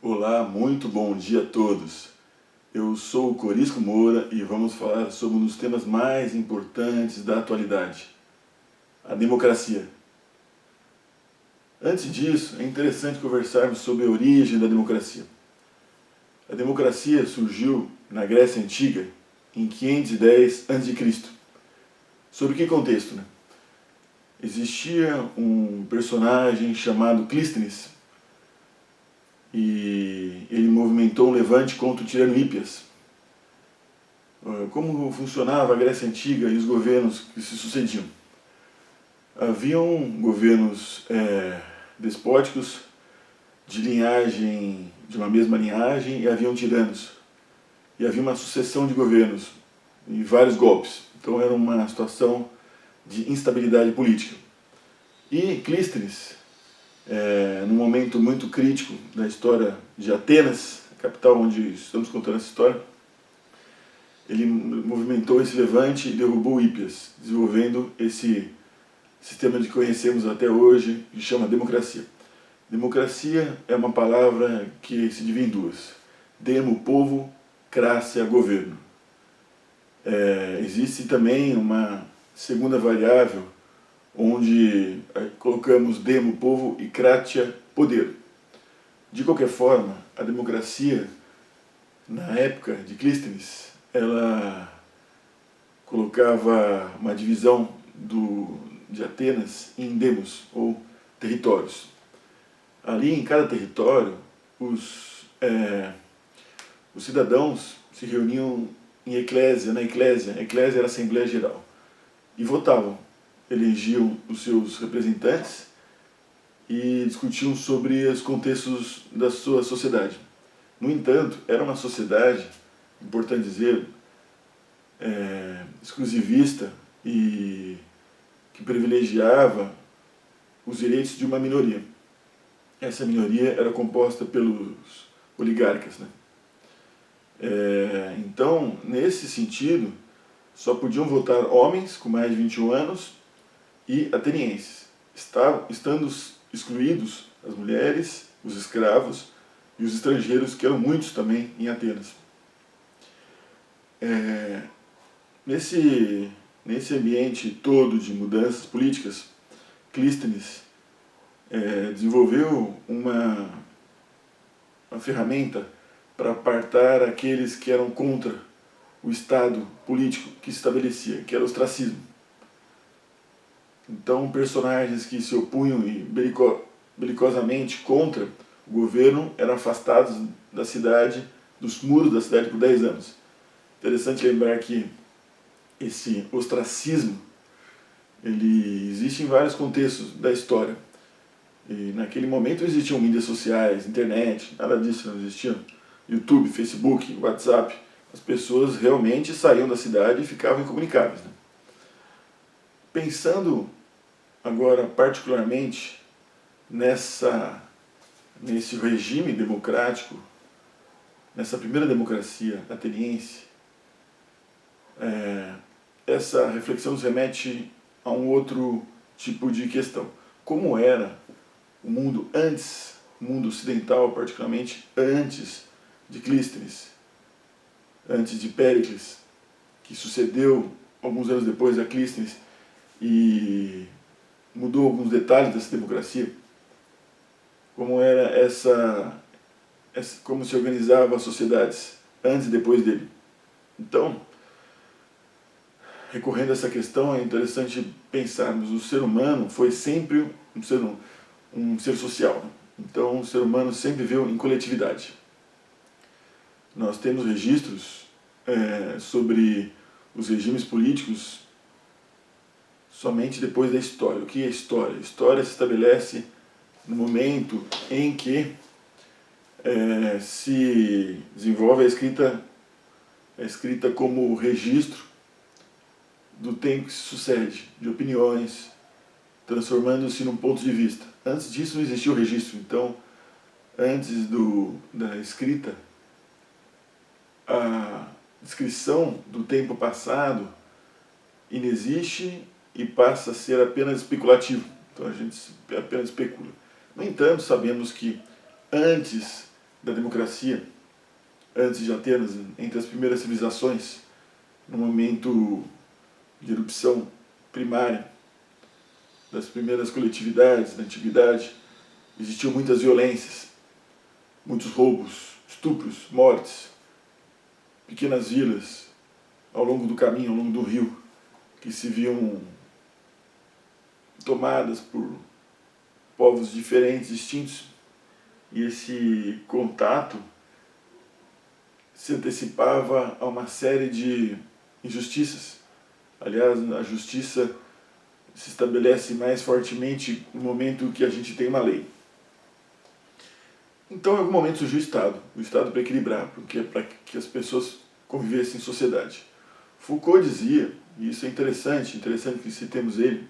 Olá, muito bom dia a todos. Eu sou o Corisco Moura e vamos falar sobre um dos temas mais importantes da atualidade, a democracia. Antes disso, é interessante conversarmos sobre a origem da democracia. A democracia surgiu na Grécia Antiga em 510 a.C. Sobre que contexto, né? Existia um personagem chamado Clístenes e ele movimentou um levante contra o tirano Hípias. Como funcionava a Grécia Antiga e os governos que se sucediam? Haviam governos despóticos de uma mesma linhagem, e haviam tiranos. E havia uma sucessão de governos e vários golpes. Então era uma situação de instabilidade política. E Clístenes, num momento muito crítico da história de Atenas, a capital onde estamos contando essa história, ele movimentou esse levante e derrubou Hípias, desenvolvendo esse sistema que conhecemos até hoje, que chama democracia. Democracia é uma palavra que se divide em duas. Demo, povo, crácia, governo. Existe também uma segunda variável, onde colocamos demo, povo, e kratia, poder. De qualquer forma, a democracia, na época de Clístenes, ela colocava uma divisão de Atenas em demos, ou territórios. Ali, em cada território, os cidadãos se reuniam em eclésia, na eclésia. A eclésia era a Assembleia Geral. E votavam, elegiam os seus representantes e discutiam sobre os contextos da sua sociedade. No entanto, era uma sociedade, importante dizer, exclusivista e que privilegiava os direitos de uma minoria. Essa minoria era composta pelos oligarcas, né? Então, nesse sentido, só podiam votar homens com mais de 21 anos e atenienses, estando excluídos as mulheres, os escravos e os estrangeiros, que eram muitos também em Atenas. Nesse ambiente todo de mudanças políticas, Clístenes desenvolveu uma ferramenta para apartar aqueles que eram contra o Estado político que se estabelecia, que era o ostracismo. Então, personagens que se opunham belicosamente contra o governo eram afastados da cidade, dos muros da cidade, por 10 anos. Interessante lembrar que esse ostracismo ele existe em vários contextos da história. E naquele momento não existiam mídias sociais, internet, nada disso não existia. YouTube, Facebook, WhatsApp. As pessoas realmente saíam da cidade e ficavam incomunicáveis, né? Pensando agora particularmente nesse regime democrático, nessa primeira democracia ateniense, essa reflexão nos remete a um outro tipo de questão. Como era o mundo antes, o mundo ocidental particularmente, antes de Clístenes, antes de Péricles, que sucedeu alguns anos depois a Clístenes e mudou alguns detalhes dessa democracia, como era como se organizavam as sociedades antes e depois dele. Então, recorrendo a essa questão, é interessante pensarmos, o ser humano foi sempre um ser social. Então, o ser humano sempre viveu em coletividade. Nós temos registros sobre os regimes políticos somente depois da história. O que é história? A história se estabelece no momento em que se desenvolve a escrita como registro do tempo que se sucede, de opiniões, transformando-se num ponto de vista. Antes disso não existia o registro, então, antes da escrita, a descrição do tempo passado inexiste e passa a ser apenas especulativo. Então a gente apenas especula. No entanto, sabemos que antes da democracia, antes de Atenas, entre as primeiras civilizações, no momento de erupção primária das primeiras coletividades da antiguidade, existiam muitas violências, muitos roubos, estupros, mortes, pequenas vilas ao longo do caminho, ao longo do rio, que se viam tomadas por povos diferentes, distintos, e esse contato se antecipava a uma série de injustiças. Aliás, a justiça se estabelece mais fortemente no momento que a gente tem uma lei. Então, em algum momento surgiu o Estado para equilibrar, para que as pessoas convivessem em sociedade. Foucault dizia, e isso é interessante que citemos ele,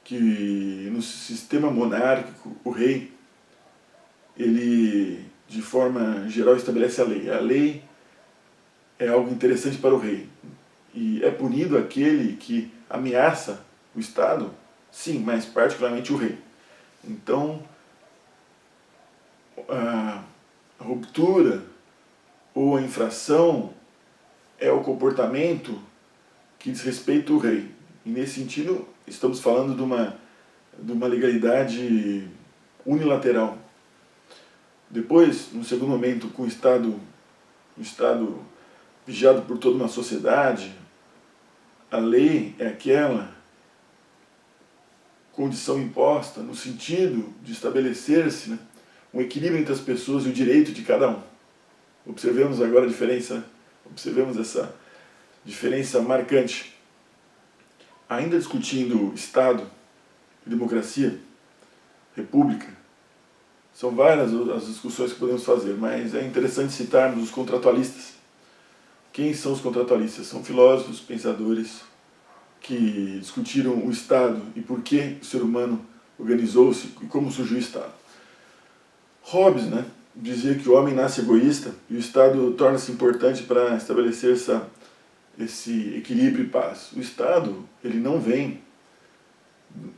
que no sistema monárquico, o rei, ele, de forma geral, estabelece a lei. A lei é algo interessante para o rei. E é punido aquele que ameaça o Estado? Sim, mas particularmente o rei. Então, a ruptura ou a infração é o comportamento que desrespeita o rei. E nesse sentido, estamos falando de uma legalidade unilateral. Depois, no segundo momento, com o Estado vigiado por toda uma sociedade, a lei é aquela condição imposta no sentido de estabelecer-se, né, um equilíbrio entre as pessoas e o direito de cada um. Observemos agora a diferença, observemos essa diferença marcante. Ainda discutindo Estado, democracia, república, são várias as discussões que podemos fazer, mas é interessante citarmos os contratualistas. Quem são os contratualistas? São filósofos, pensadores, que discutiram o Estado e por que o ser humano organizou-se e como surgiu o Estado. Hobbes, né, dizia que o homem nasce egoísta e o Estado torna-se importante para estabelecer esse equilíbrio e paz. O Estado, ele não vem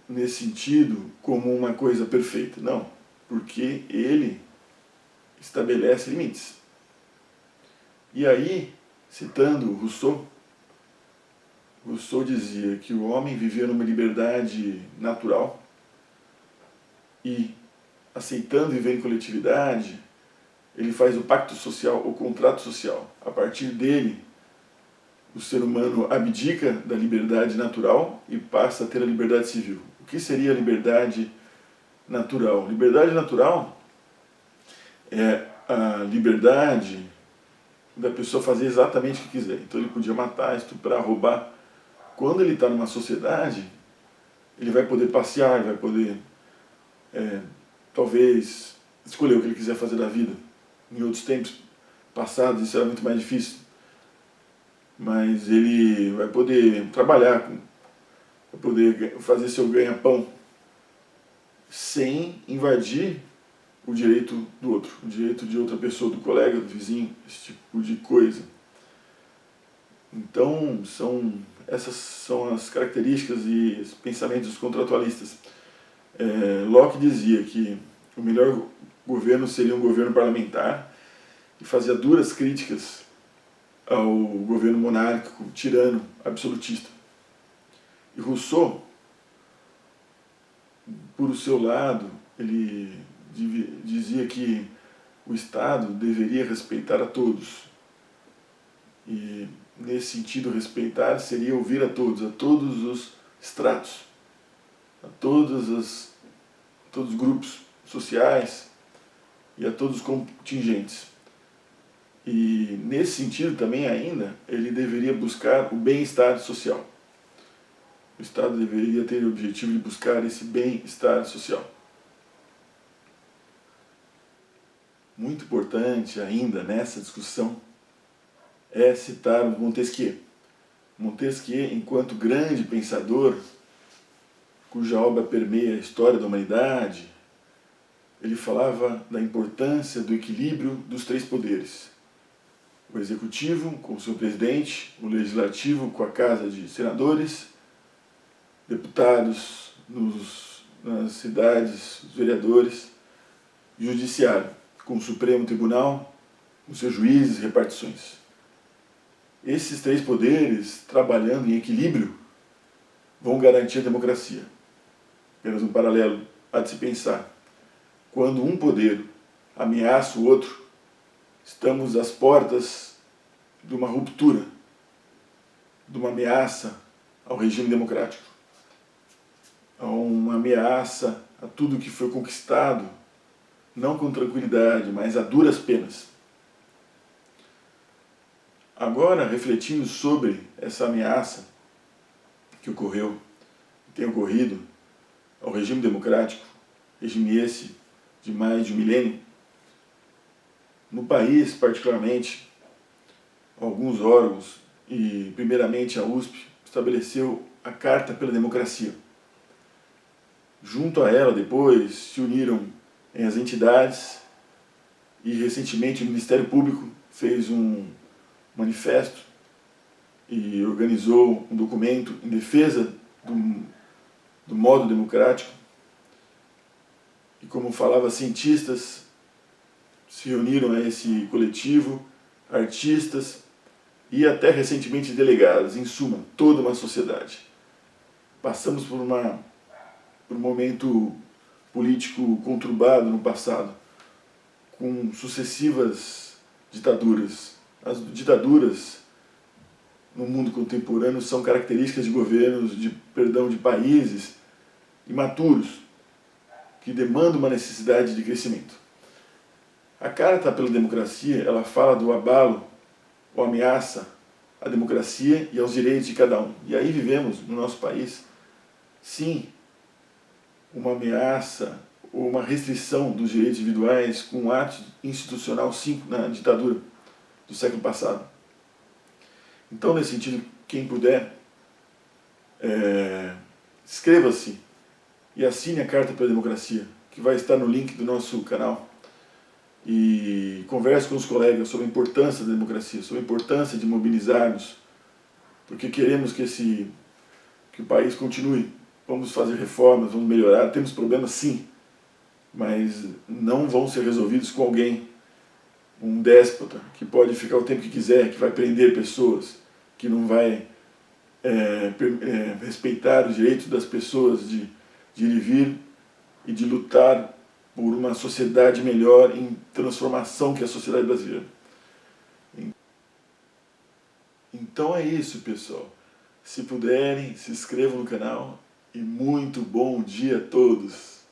nesse sentido como uma coisa perfeita, não, porque ele estabelece limites. E aí, citando Rousseau dizia que o homem vivia numa liberdade natural e, aceitando viver em coletividade, ele faz o pacto social, o contrato social. A partir dele, o ser humano abdica da liberdade natural e passa a ter a liberdade civil. O que seria a liberdade natural? Liberdade natural é a liberdade da pessoa fazer exatamente o que quiser. Então ele podia matar, estuprar, roubar. Quando ele está numa sociedade, ele vai poder passear, ele vai poder, talvez, escolher o que ele quiser fazer da vida. Em outros tempos passados isso era muito mais difícil. Mas ele vai poder trabalhar, vai poder fazer seu ganha-pão sem invadir o direito do outro, o direito de outra pessoa, do colega, do vizinho, esse tipo de coisa. Então, essas são as características e os pensamentos dos contratualistas. Locke dizia que o melhor governo seria um governo parlamentar e fazia duras críticas ao governo monárquico, tirano, absolutista. E Rousseau, por o seu lado, ele dizia que o Estado deveria respeitar a todos. E, nesse sentido, respeitar seria ouvir a todos os estratos, a todos os grupos sociais e a todos os contingentes. E, nesse sentido, também ainda, ele deveria buscar o bem-estar social. O Estado deveria ter o objetivo de buscar esse bem-estar social. Muito importante ainda nessa discussão é citar Montesquieu. Montesquieu, enquanto grande pensador, cuja obra permeia a história da humanidade, ele falava da importância do equilíbrio dos três poderes. O executivo com o seu presidente, o legislativo com a Casa de Senadores, deputados nas cidades, os vereadores, e o judiciário com o Supremo Tribunal, com seus juízes e repartições. Esses três poderes, trabalhando em equilíbrio, vão garantir a democracia. Apenas um paralelo há de se pensar. Quando um poder ameaça o outro, estamos às portas de uma ruptura, de uma ameaça ao regime democrático, a uma ameaça a tudo que foi conquistado, não com tranquilidade, mas a duras penas. Agora, refletindo sobre essa ameaça que ocorreu, tem ocorrido ao regime democrático, regime esse de mais de um milênio, no país particularmente, alguns órgãos, e primeiramente a USP, estabeleceu a Carta pela Democracia. Junto a ela, depois, se uniram as entidades e, recentemente, o Ministério Público fez um manifesto e organizou um documento em defesa do modo democrático. E, como falava, cientistas se reuniram a esse coletivo, artistas e até recentemente delegados, em suma, toda uma sociedade. Passamos por um momento político conturbado no passado, com sucessivas ditaduras. As ditaduras no mundo contemporâneo são características de governos, de países imaturos, que demandam uma necessidade de crescimento. A Carta pela Democracia, ela fala do abalo ou ameaça à democracia e aos direitos de cada um. E aí vivemos, no nosso país, sim, uma ameaça ou uma restrição dos direitos individuais com um ato institucional, sim, na ditadura do século passado. Então, nesse sentido, quem puder, inscreva-se e assine a Carta pela Democracia, que vai estar no link do nosso canal. E converse com os colegas sobre a importância da democracia, sobre a importância de mobilizarmos, porque queremos que o país continue. Vamos fazer reformas, vamos melhorar, temos problemas sim, mas não vão ser resolvidos com alguém, um déspota, que pode ficar o tempo que quiser, que vai prender pessoas, que não vai respeitar os direitos das pessoas de ir e vir e de lutar por uma sociedade melhor, em transformação, que é a sociedade brasileira. Então é isso, pessoal. Se puderem, se inscrevam no canal e muito bom dia a todos!